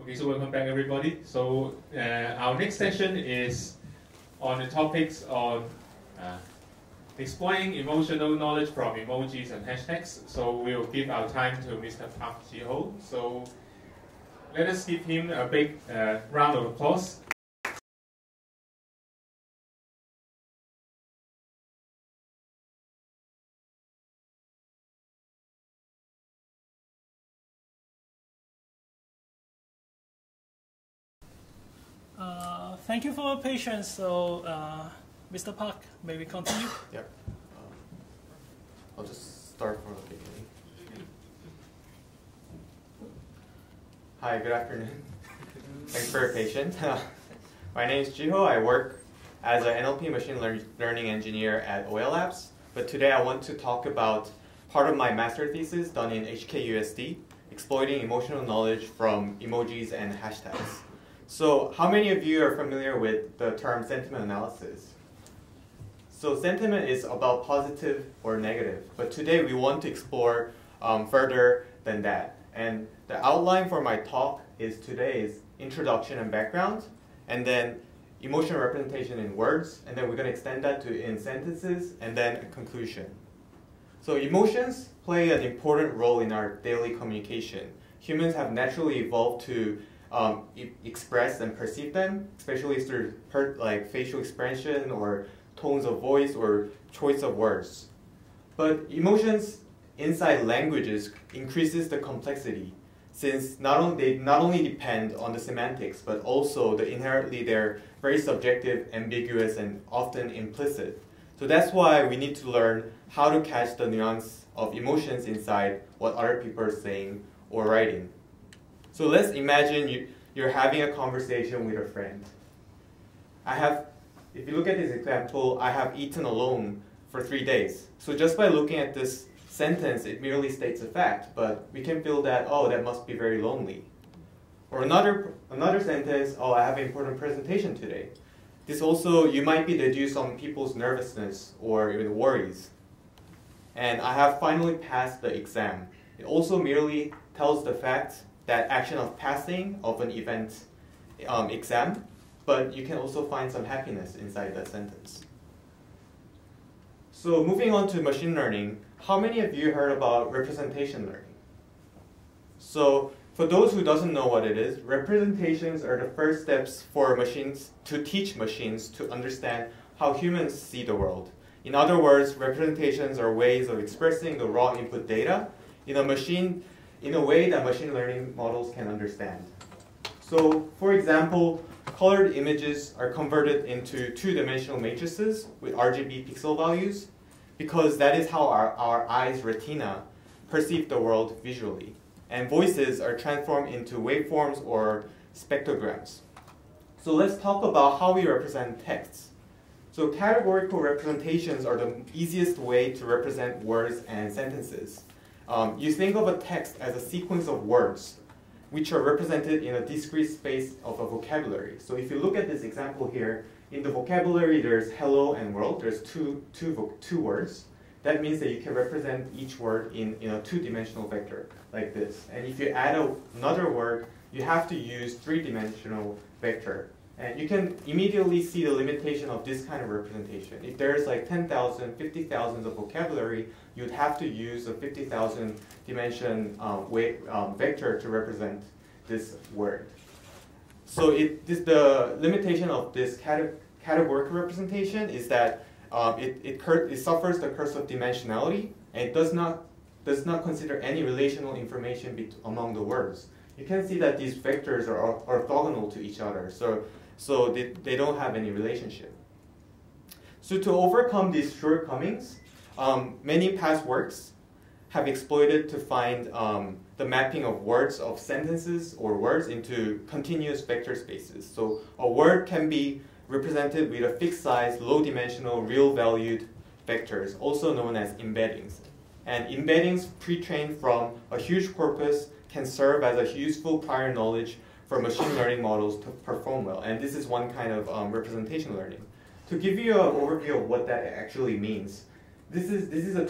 Okay, so welcome back everybody. So our next session is on the topics on exploring emotional knowledge from emojis and hashtags. So we'll give our time to Mr. Park Ji-ho. So let us give him a big round of applause. Thank you for your patience. So, Mr. Park, may we continue? Yep. I'll just start from the beginning. Hi, good afternoon. Thanks for your patience. My name is Ji-ho. I work as an NLP machine learning engineer at Oyalabs. But today I want to talk about part of my master thesis done in HKUST, exploiting emotional knowledge from emojis and hashtags. So how many of you are familiar with the term sentiment analysis? So sentiment is about positive or negative, but today we want to explore further than that. And the outline for my talk is today's introduction and background, and then emotional representation in words, and then we're going to extend that to in sentences, and then a conclusion. So emotions play an important role in our daily communication. Humans have naturally evolved to express and perceive them, especially through like facial expression or tones of voice or choice of words. But emotions inside languages increases the complexity, since they not only depend on the semantics, but also inherently they're very subjective, ambiguous, and often implicit. So that's why we need to learn how to catch the nuance of emotions inside what other people are saying or writing. So let's imagine you're having a conversation with a friend. If you look at this example, I have eaten alone for 3 days. So just by looking at this sentence, it merely states a fact, but we can feel that, oh, that must be very lonely. Or another sentence, oh, I have an important presentation today. This also, you might be deduced on people's nervousness or even worries. And I have finally passed the exam. It also merely tells the fact that action of passing of an event exam, but you can also find some happiness inside that sentence. So moving on to machine learning, how many of you heard about representation learning? So for those who doesn't know what it is, representations are the first steps for machines to teach machines to understand how humans see the world. In other words, representations are ways of expressing the raw input data in a way that machine learning models can understand. So, for example, colored images are converted into two-dimensional matrices with RGB pixel values because that is how our eye's retina perceive the world visually. And voices are transformed into waveforms or spectrograms. So let's talk about how we represent texts. So categorical representations are the easiest way to represent words and sentences. You think of a text as a sequence of words which are represented in a discrete space of a vocabulary. So if you look at this example here, in the vocabulary there's hello and world, there's two words. That means that you can represent each word in a two-dimensional vector like this. And if you add another word, you have to use three-dimensional vector. And you can immediately see the limitation of this kind of representation. If there's like 10,000, 50,000 of vocabulary, you'd have to use a 50,000 dimension vector to represent this word. So the limitation of this categorical representation is that it suffers the curse of dimensionality, and it does not consider any relational information among the words. You can see that these vectors are orthogonal to each other, so they don't have any relationship. So to overcome these shortcomings, many past works have exploited to find the mapping of words, of sentences or words into continuous vector spaces. So a word can be represented with a fixed size, low-dimensional, real-valued vectors, also known as embeddings. And embeddings pre-trained from a huge corpus can serve as a useful prior knowledge for machine learning models to perform well. And this is one kind of representation learning. To give you an overview of what that actually means, this is a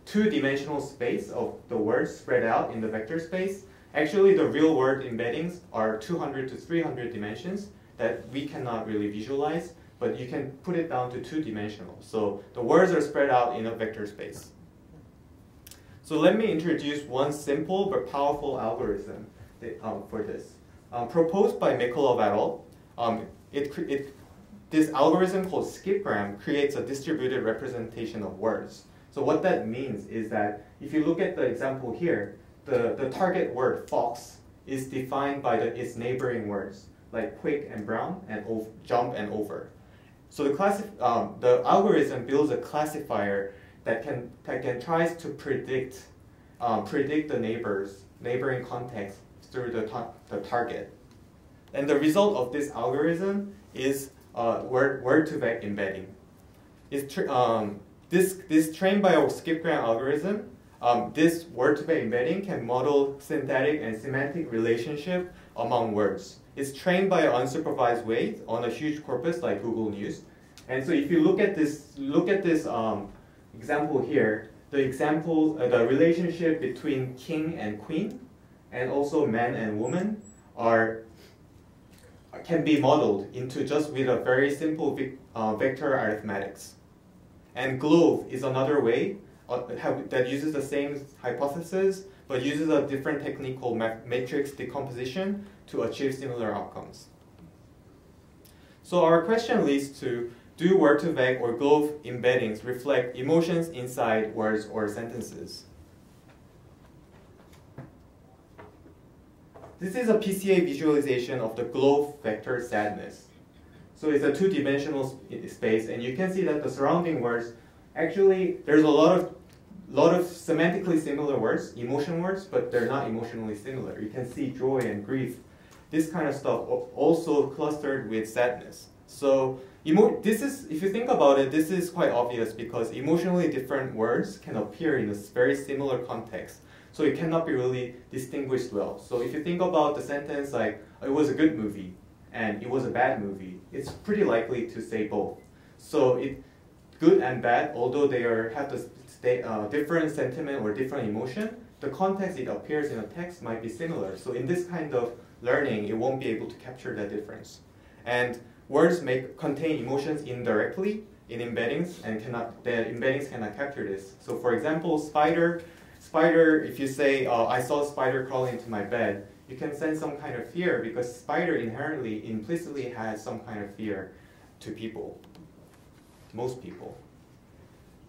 two-dimensional space of the words spread out in the vector space. Actually, the real world embeddings are 200 to 300 dimensions that we cannot really visualize, but you can put it down to 2-dimensional. So the words are spread out in a vector space. So let me introduce one simple but powerful algorithm for this. Proposed by MPhil et al. This algorithm called skipgram creates a distributed representation of words. So what that means is that if you look at the example here, the target word fox is defined by its neighboring words like quick and brown and jump and over. So the algorithm builds a classifier that tries to predict the neighboring context through the target. And the result of this algorithm is word-to-vec embedding. This trained by a skipgram algorithm, this word-to-vec embedding can model synthetic and semantic relationship among words. It's trained by an unsupervised way on a huge corpus like Google News. And so if you look at this example here, the relationship between king and queen, and also man and woman, can be modeled into just with a very simple vector arithmetics. And globe is another way that uses the same hypothesis, but uses a different technique called matrix decomposition to achieve similar outcomes. So our question leads to, do word-to-vec or globe embeddings reflect emotions inside words or sentences? This is a PCA visualization of the globe vector sadness. So it's a 2-dimensional space, and you can see that the surrounding words, actually, there's a lot of semantically similar words, emotion words, but they're not emotionally similar. You can see joy and grief, this kind of stuff, also clustered with sadness. So if you think about it, this is quite obvious because emotionally different words can appear in a very similar context. So it cannot be really distinguished well. So if you think about the sentence like, it was a good movie and it was a bad movie, it's pretty likely to say both. So good and bad, although they have the different sentiment or different emotion, the context it appears in a text might be similar. So in this kind of learning, it won't be able to capture that difference. And words may contain emotions indirectly in embeddings, and the embeddings cannot capture this. So for example, spider, if you say, I saw a spider crawling into my bed, you can sense some kind of fear because spider inherently, implicitly has some kind of fear to people, most people.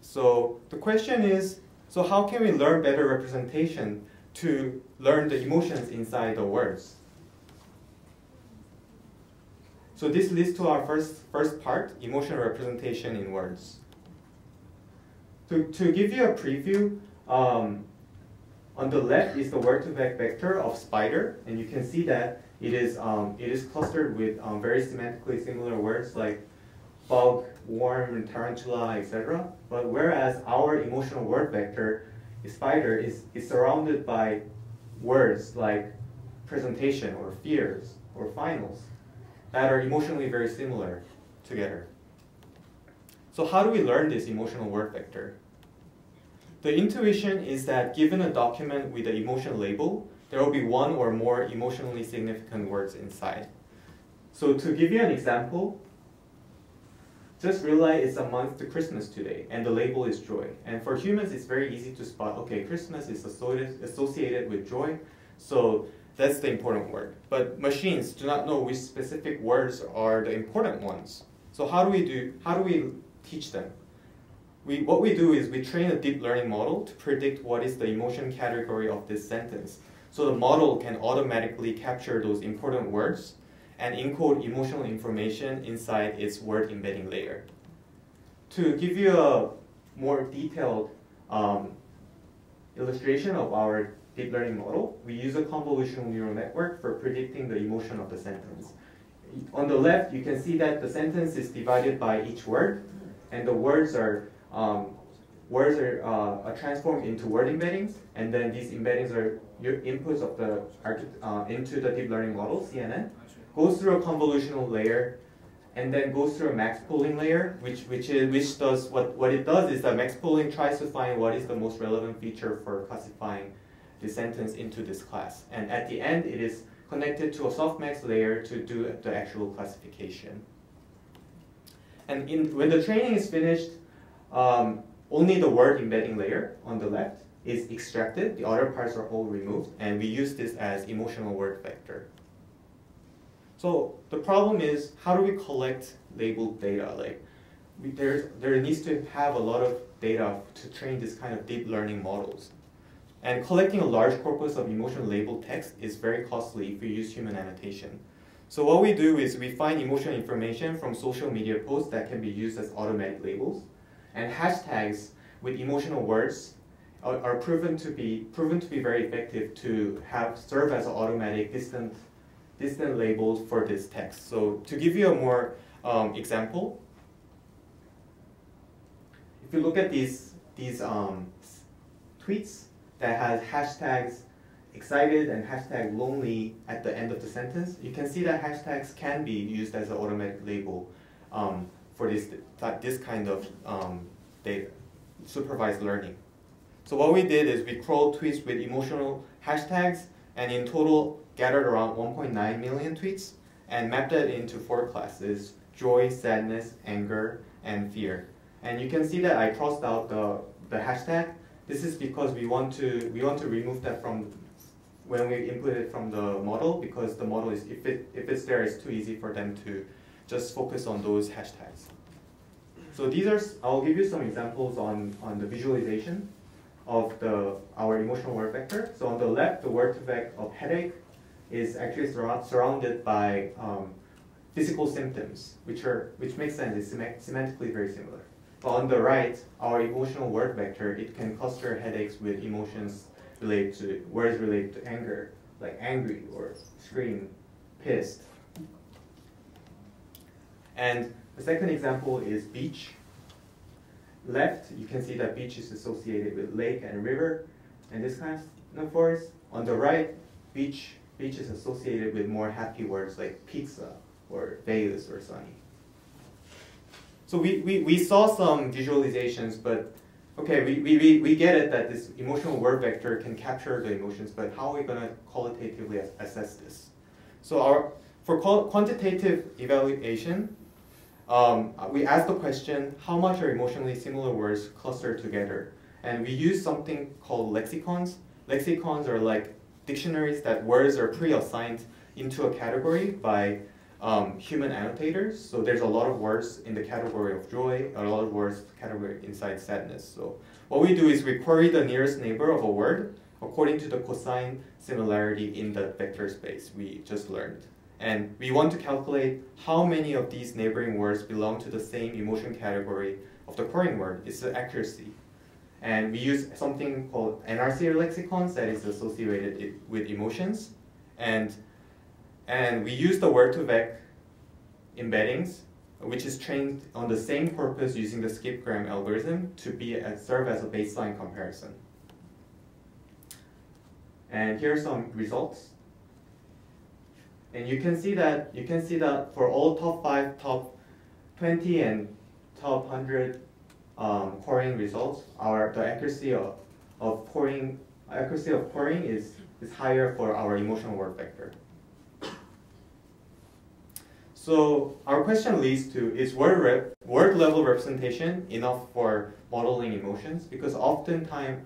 So the question is, so how can we learn better representation to learn the emotions inside the words? So this leads to our first part, emotional representation in words. To give you a preview, on the left is the word-to-vec vector of spider, and you can see that it is clustered with very semantically similar words like bug, worm, tarantula, etc. But whereas our emotional word vector, spider, is surrounded by words like presentation or fears or finals that are emotionally very similar together. So how do we learn this emotional word vector? The intuition is that given a document with an emotion label, there will be one or more emotionally significant words inside. So to give you an example, just realize it's a month to Christmas today, and the label is joy. And for humans, it's very easy to spot, okay, Christmas is associated with joy, so that's the important word. But machines do not know which specific words are the important ones. So how do we teach them? What we do is we train a deep learning model to predict what is the emotion category of this sentence. So the model can automatically capture those important words and encode emotional information inside its word embedding layer. To give you a more detailed illustration of our deep learning model, we use a convolutional neural network for predicting the emotion of the sentence. On the left, you can see that the sentence is divided by each word, and the words are transformed into word embeddings, and then these embeddings are your inputs of into the deep learning model, CNN, goes through a convolutional layer, and then goes through a max pooling layer, which does what it does is that max pooling tries to find what is the most relevant feature for classifying the sentence into this class. And at the end, it is connected to a softmax layer to do the actual classification. And when the training is finished, only the word embedding layer on the left is extracted. The other parts are all removed, and we use this as emotional word vector. So the problem is, how do we collect labeled data? Like, there needs to have a lot of data to train this kind of deep learning models. And collecting a large corpus of emotion labeled text is very costly if we use human annotation. So what we do is we find emotion information from social media posts that can be used as automatic labels. And hashtags with emotional words are proven to be very effective to serve as automatic distant labels for this text. So to give you a more example, if you look at these tweets that has hashtags excited and hashtag lonely at the end of the sentence, you can see that hashtags can be used as an automatic label for this kind of data, supervised learning. So what we did is we crawled tweets with emotional hashtags, and in total gathered around 1.9 million tweets and mapped that into 4 classes: joy, sadness, anger, and fear. And you can see that I crossed out the hashtag. This is because we want to remove that from when we input it from the model, because the model is, if it's there, it's too easy for them to just focus on those hashtags. So I'll give you some examples on the visualization of our emotional word vector. So on the left, the word vector of headache is actually surrounded by physical symptoms, which makes sense. It's semantically very similar. But on the right, our emotional word vector, it can cluster headaches with emotions related to words related to anger, like angry or scream, pissed. And the second example is beach. Left, you can see that beach is associated with lake and river and this kind of metaphors. On the right, beach is associated with more happy words like pizza or Vegas or sunny. So we saw some visualizations, but okay, we get it that this emotional word vector can capture the emotions, but how are we going to qualitatively assess this? So for quantitative evaluation, we asked the question, how much are emotionally similar words clustered together? And we use something called lexicons. Lexicons are like dictionaries that words are pre-assigned into a category by human annotators. So there's a lot of words in the category of joy, a lot of words category inside sadness. So what we do is we query the nearest neighbor of a word according to the cosine similarity in the vector space we just learned. And we want to calculate how many of these neighboring words belong to the same emotion category of the querying word. It's the accuracy. And we use something called NRC lexicons that is associated with emotions. And we use the word-to-vec embeddings, which is trained on the same corpus using the skip-gram algorithm to serve as a baseline comparison. And here are some results. And you can see that for all top 5, top 20, and top 100 querying results, the accuracy of querying is higher for our emotional word vector. So our question leads to, is word level representation enough for modeling emotions? Because oftentimes,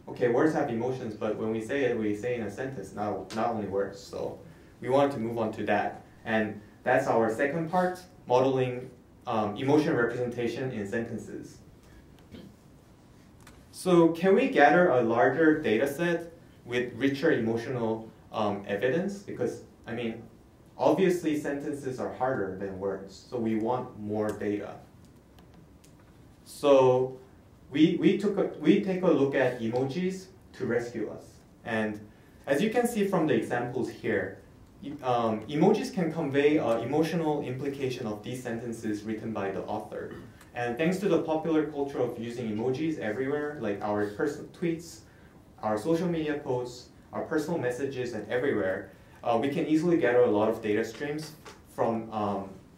okay, words have emotions, but when we say it in a sentence, not only words. So we wanted to move on to that. And that's our second part, modeling emotion representation in sentences. So can we gather a larger data set with richer emotional evidence? Because, I mean, obviously sentences are harder than words, so we want more data. So we take a look at emojis to rescue us. And as you can see from the examples here, emojis can convey an emotional implication of these sentences written by the author. And thanks to the popular culture of using emojis everywhere, like our personal tweets, our social media posts, our personal messages, and everywhere, we can easily gather a lot of data streams from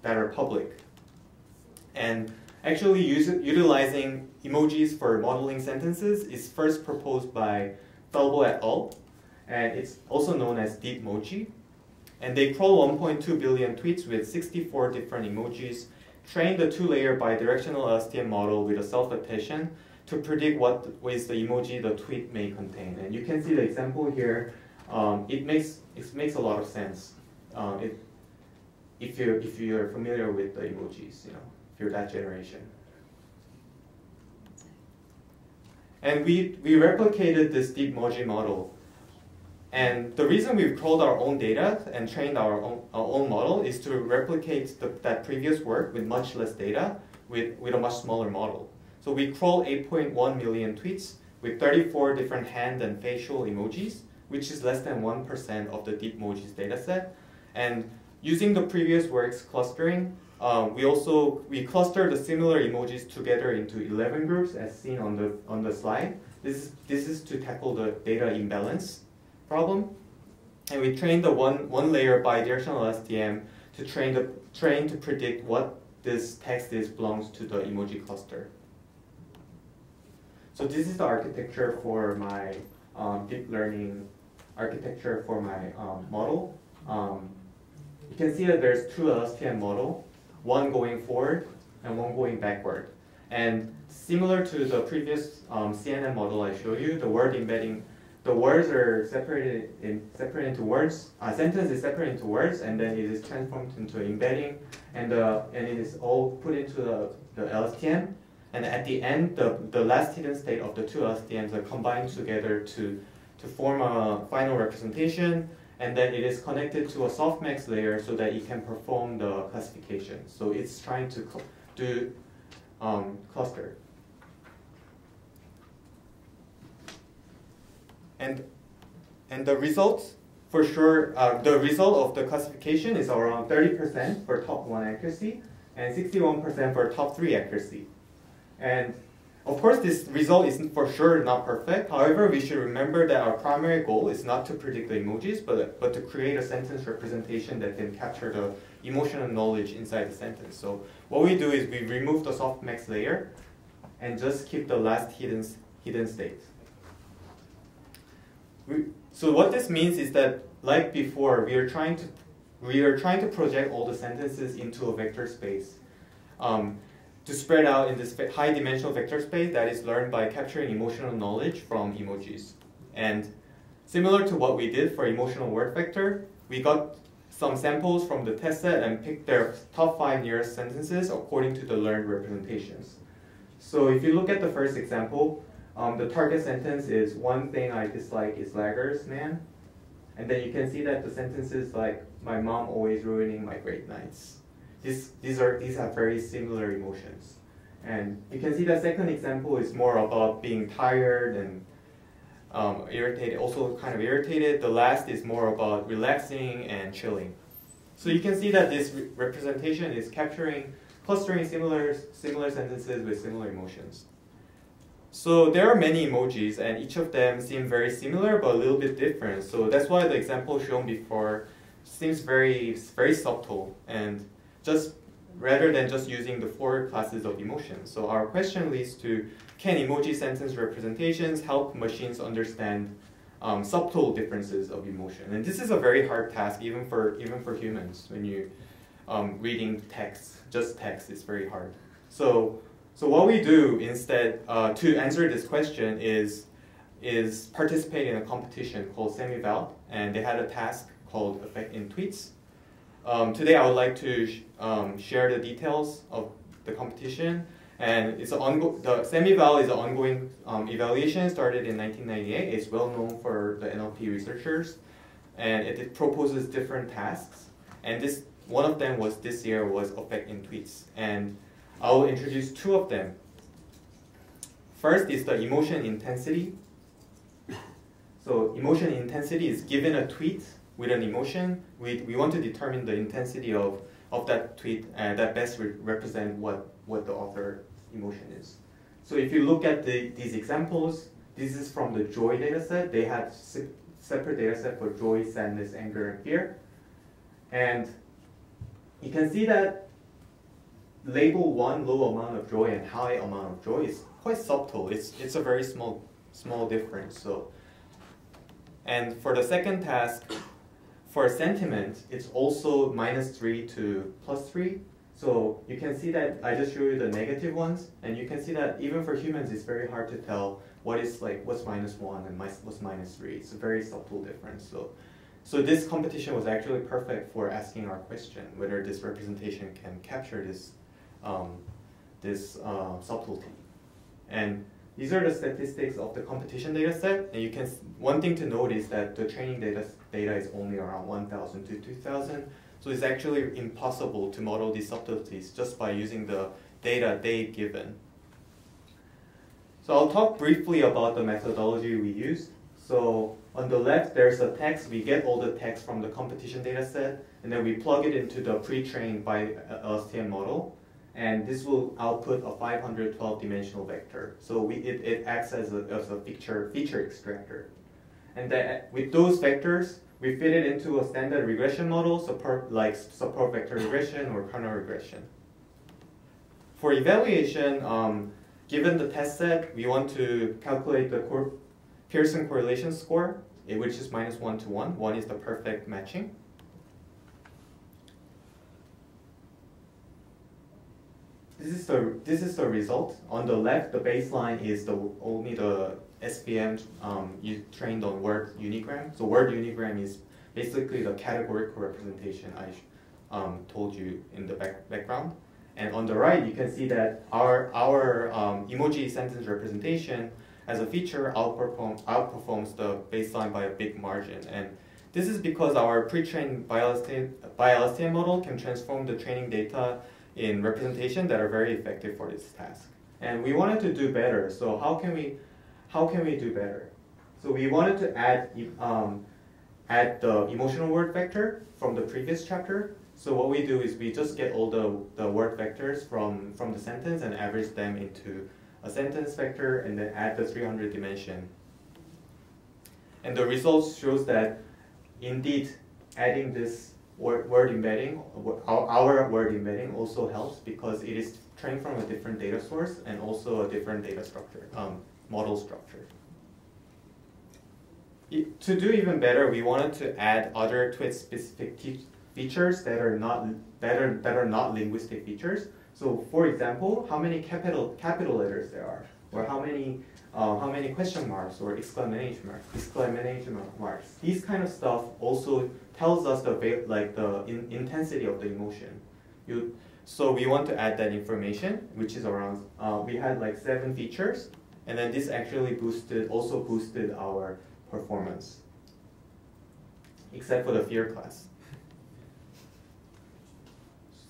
that are public. And actually utilizing emojis for modeling sentences is first proposed by Dalbo et al. And it's also known as DeepMoji. And they crawl 1.2 billion tweets with 64 different emojis, train the 2-layer bidirectional LSTM model with a self-attention to predict what is the emoji the tweet may contain. And you can see the example here. It makes a lot of sense if you're familiar with the emojis, if you're that generation. And we replicated this DeepMoji model. And the reason we've crawled our own data and trained our own model is to replicate that previous work with much less data with a much smaller model. So we crawl 8.1 million tweets with 34 different hand and facial emojis, which is less than 1% of the DeepMoji's dataset. And using the previous work's clustering, we clustered the similar emojis together into 11 groups, as seen on the slide. This is to tackle the data imbalance problem. And we trained the one layer bidirectional LSTM to train to predict what this text is belongs to the emoji cluster. So this is the architecture for my deep learning architecture for my model. You can see that there's 2 LSTM model, one going forward and one going backward. And similar to the previous CNN model I showed you, the word embedding, the words are separated into words. Sentence is separated into words, and then it is transformed into embedding, and it is all put into the LSTM. And at the end, the last hidden state of the 2 LSTMs are combined together to form a final representation, and then it is connected to a softmax layer so that it can perform the classification. So it's trying to do cluster. And the results, for sure, the result of the classification is around 30% for top 1 accuracy and 61% for top 3 accuracy. And of course, this result is for sure not perfect. However, we should remember that our primary goal is not to predict the emojis, but to create a sentence representation that can capture the emotional knowledge inside the sentence. So what we do is we remove the softmax layer and just keep the last hidden state. So what this means is that, like before, we are trying to project all the sentences into a vector space. To spread out in this high-dimensional vector space that is learned by capturing emotional knowledge from emojis. And similar to what we did for emotional word vector, we got some samples from the test set and picked their top 5 nearest sentences according to the learned representations. So if you look at the first example, the target sentence is "one thing I dislike is laggers, man." And then you can see that the sentences like "my mom always ruining my great nights." These have very similar emotions. And you can see the second example is more about being tired and irritated, also kind of irritated. The last is more about relaxing and chilling. So you can see that this representation is clustering similar sentences with similar emotions. So there are many emojis, and each of them seem very similar but a little bit different. So that's why the example shown before seems very, very subtle, and rather than just using the 4 classes of emotions. So our question leads to, can emoji sentence representations help machines understand subtle differences of emotion? And this is a very hard task, even for humans. When you reading text, just text, is very hard. So what we do instead to answer this question is participate in a competition called SemEval, and they had a task called Effect in Tweets. Today I would like to share the details of the competition, and the SemEval is an ongoing evaluation started in 1998. It's well known for the NLP researchers, and it proposes different tasks. And one of them was this year was Effect in Tweets, and I will introduce 2 of them. First is the emotion intensity. So emotion intensity is given a tweet with an emotion. We want to determine the intensity of that tweet that best represent what the author's emotion is. So if you look at these examples, this is from the joy dataset. They had separate dataset for joy, sadness, anger, and fear. And you can see that label 1, low amount of joy, and high amount of joy, is quite subtle. It's a very small difference. So And for the second task, for sentiment, it's also -3 to +3. So you can see that I just showed you the negative ones, and you can see that even for humans, it's very hard to tell what's -1 and what's -3. It's a very subtle difference. So this competition was actually perfect for asking our question whether this representation can capture this subtlety. And these are the statistics of the competition data set. And you can, one thing to note is that the training data is only around 1,000 to 2,000. So it's actually impossible to model these subtleties just by using the data they've given. So I'll talk briefly about the methodology we used. So on the left, there's a text. We get all the text from the competition data set, and then we plug it into the pre-trained by LSTM model. And this will output a 512-dimensional vector. So it acts as a feature extractor. And with those vectors, we fit it into a standard regression model, support vector regression or kernel regression. For evaluation, given the test set, we want to calculate the Pearson correlation score, which is -1 to 1. 1 is the perfect matching. This is the result. On the left, the baseline is only the SVM you trained on word unigram. So word unigram is basically the categorical representation I told you in the background. And on the right, you can see that our emoji sentence representation as a feature outperforms the baseline by a big margin. And this is because our pre-trained by LSTM model can transform the training data in representation that are very effective for this task. And we wanted to do better. So how can we do better? So we wanted to add the emotional word vector from the previous chapter. So what we do is we just get all the word vectors from the sentence and average them into a sentence vector and then add the 300 dimension. And the results shows that indeed adding this word embedding, our word embedding also helps because it is trained from a different data source and also a different data structure, model structure. To do even better, we wanted to add other TWIT-specific features that are not linguistic features. So, for example, how many capital letters there are, or how many question marks or exclamation marks. These kind of stuff also tells us the intensity of the emotion. So we want to add that information, which is around. We had like 7 features, and then this actually also boosted our performance, except for the fear class.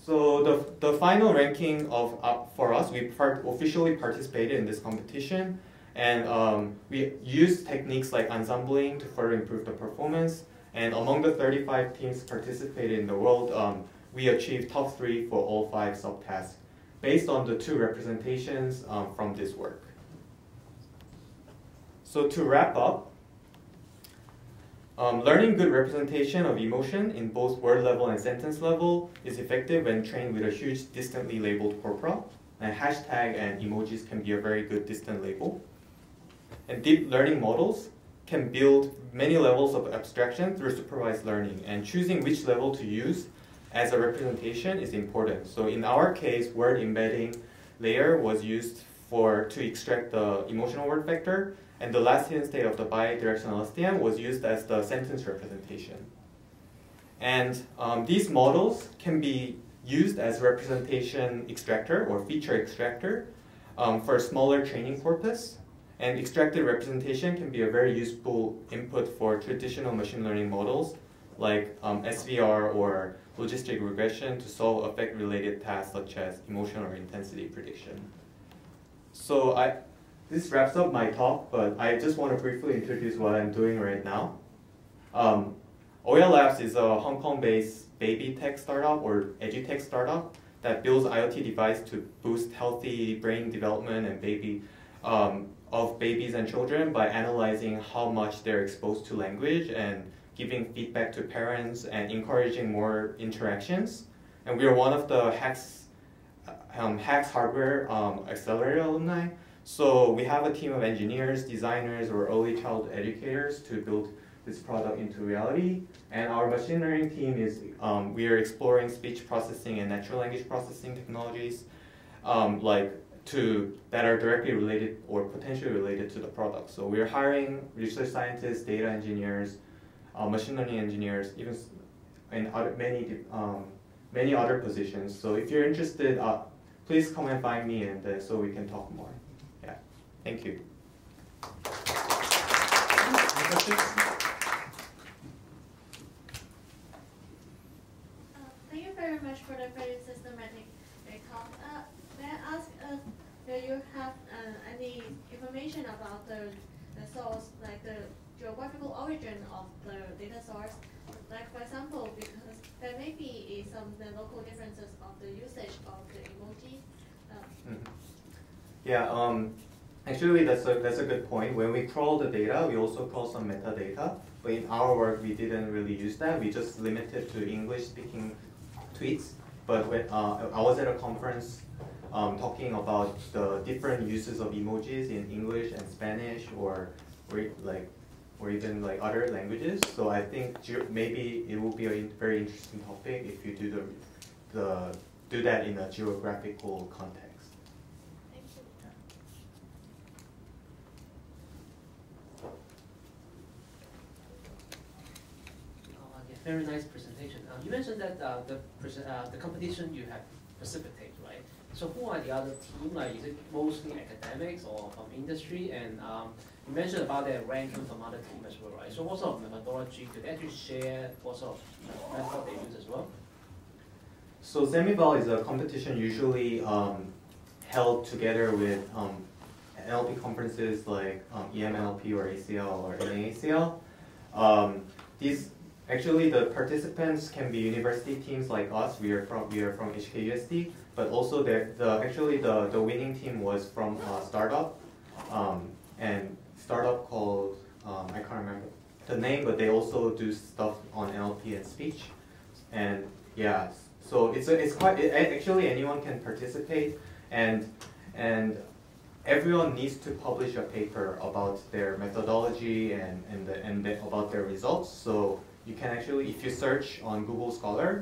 So the final ranking for us, we officially participated in this competition, and we used techniques like ensembling to further improve the performance. And among the 35 teams participated in the world, we achieved top 3 for all 5 subtasks, based on the 2 representations from this work. So to wrap up, learning good representation of emotion in both word level and sentence level is effective when trained with a huge distantly labeled corpora. And hashtag and emojis can be a very good distant label. And deep learning models can build many levels of abstraction through supervised learning. And choosing which level to use as a representation is important. So in our case, word embedding layer was used to extract the emotional word vector. And the last hidden state of the bidirectional LSTM was used as the sentence representation. And these models can be used as representation extractor or feature extractor for smaller training corpus. And extracted representation can be a very useful input for traditional machine learning models like SVR or logistic regression to solve affect-related tasks such as emotion or intensity prediction. So this wraps up my talk, but I just want to briefly introduce what I'm doing right now. Oyalabs is a Hong Kong-based baby tech startup or edutech startup that builds IoT devices to boost healthy brain development and of babies and children by analyzing how much they're exposed to language and giving feedback to parents and encouraging more interactions. And we are one of the HKUST hardware accelerator alumni. So we have a team of engineers, designers, or early childhood educators to build this product into reality. And our machine learning team is, we are exploring speech processing and natural language processing technologies that are directly related or potentially related to the product. So we're hiring research scientists, data engineers, machine learning engineers, even and many other positions. So if you're interested, please come and find me, and so we can talk more. Yeah, thank you. Thank you very much for the very systematic talk. May I ask, do you have any information about the source, like the geographical origin of the data source? Like, for example, because there may be some local differences of the usage of the emoji. Yeah, actually that's a good point. When we crawl the data, we also crawl some metadata. But in our work, we didn't really use that. We just limited to English-speaking tweets. But when I was at a conference talking about the different uses of emojis in English and Spanish, or even like other languages. So I think maybe it will be a very interesting topic if you do that in a geographical context. Thank you. Very nice presentation. You mentioned that the competition you have precipitate, right? So who are the other team? Like, is it mostly academics or from industry? And you mentioned about their ranking from other team as well, right? So what sort of methodology could they actually share? What sort of method they use as well? So SemEval is a competition usually held together with NLP conferences like EMLP or ACL or NAACL. Actually, the participants can be university teams like us. We are from HKUST, but also the winning team was from a startup, and startup called I can't remember the name, but they also do stuff on NLP and speech, and yeah, so actually anyone can participate, and everyone needs to publish a paper about their methodology and about their results. So you can actually, if you search on Google Scholar,